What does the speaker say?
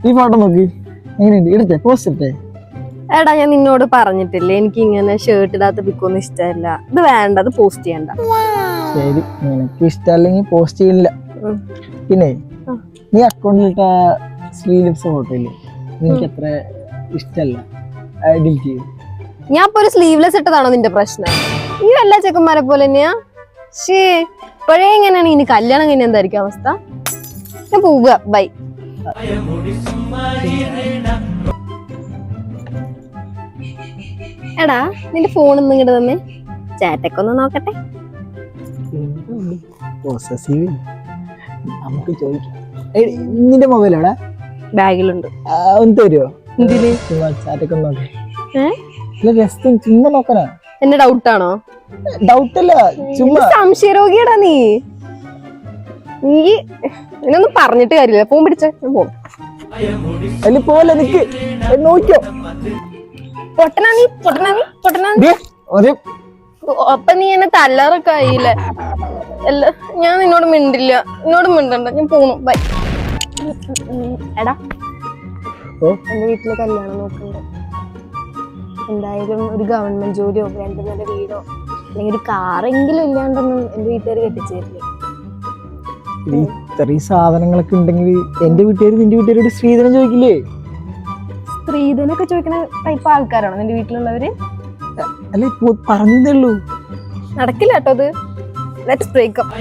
ഈ ഫോട്ടോ നോക്കി എങ്ങനെയുണ്ട്? എടുത്തേ, പോസ്റ്റ് ഇട്ടേ. എടാ ഞാൻ നിന്നോട് പറഞ്ഞിട്ടില്ലേ എനിക്ക് ഇങ്ങനെ ഷർട്ട് ഇടാത്ത പിക്കൊന്നും ഇഷ്ടമല്ല. ഇത് വേണ്ട, അത് പോസ്റ്റ് ചെയ്യണ്ട. ശരി, നിനക്ക് ഇഷ്ടമല്ലെങ്കിൽ പോസ്റ്റ് ചെയ്യില്ല. പിന്നെ നീ അക്കൗണ്ടിലിട്ട സ്ലീവ്ലെസ് ഫോട്ടോ ഇല്ലേ, എനിക്ക് അത്ര ഇഷ്ടല്ല. ഡിലീറ്റ് ചെയ്യും. ഞാൻ ഇപ്പൊ ഒരു സ്ലീവ്ലെസ് ഇട്ടതാണോ നിന്റെ പ്രശ്നം? ഈ എല്ലാ ചെക്കന്മാരെ പോലെ തന്നെയാ. ശേ, ഇപ്പോഴേ എങ്ങനെയാണ് ഇനി കല്യാണം കഴിഞ്ഞ എന്തായിരിക്കും അവസ്ഥ? ഞാൻ പോവുക, ബൈ. എടാ നിന്റെ ഫോണൊന്നും ഇങ്ങോട്ട് തന്നെ ചാറ്റൊക്കെ ഒന്ന് നോക്കട്ടെ. നമുക്ക് ചോദിക്കാം. നിന്റെ മൊബൈൽ എവിടെ? ബാഗിലുണ്ട്. ഒന്ന് തരുമോ? എന്തിന്? ചാറ്റൊക്കെ നോക്കേ. ചുമ്മാ നോക്കാനാ. എന്റെ ഡൗട്ടാണോ? ഡൗട്ടല്ല, ചുമ്മാ സംശയരോഗിയടാ നീ. നിന്നൊന്നും പറഞ്ഞിട്ട് കാര്യമില്ല. ഫോൺ പിടിച്ച പോകും. അല്ല പോലെ നിക്ക്, നോക്കിയോ? പൊട്ടനാ നീ, പൊട്ടനാ നീ, പൊട്ടനാ നീ. അപ്പൊ നീ എന്നെ തല്ലാറൊക്കെ ആയില്ലേ? ഞാൻ നിന്നോട് മിണ്ടില്ല, നിന്നോട് മിണ്ടണ്ട. ഞാൻ പോണു, ബൈ. എടാ എന്റെ വീട്ടില് കല്യാണം നോക്കണ്ട. എന്തായാലും ഒരു ഗവൺമെന്റ് ജോലിയോ 2 നില വീടോ അല്ലെങ്കിൽ ഒരു കാറെങ്കിലും ഇല്ലാണ്ടൊന്നും എന്റെ വീട്ടുകാർ കെട്ടിച്ചേരില്ലേ. ഇത്രയും സാധനങ്ങളൊക്കെ ഉണ്ടെങ്കിൽ എന്റെ വീട്ടുകാർ നിന്റെ വീട്ടുകാരോട് സ്ത്രീധനം ചോദിക്കില്ലേ? സ്ത്രീധനൊക്കെ ചോദിക്കുന്ന ടൈപ്പ് ആൾക്കാരാണോ നിന്റെ വീട്ടിലുള്ളവര്? അല്ല, പറഞ്ഞതേ ഉള്ളൂ. നടക്കില്ല കേട്ടോ അത്. Let's break up.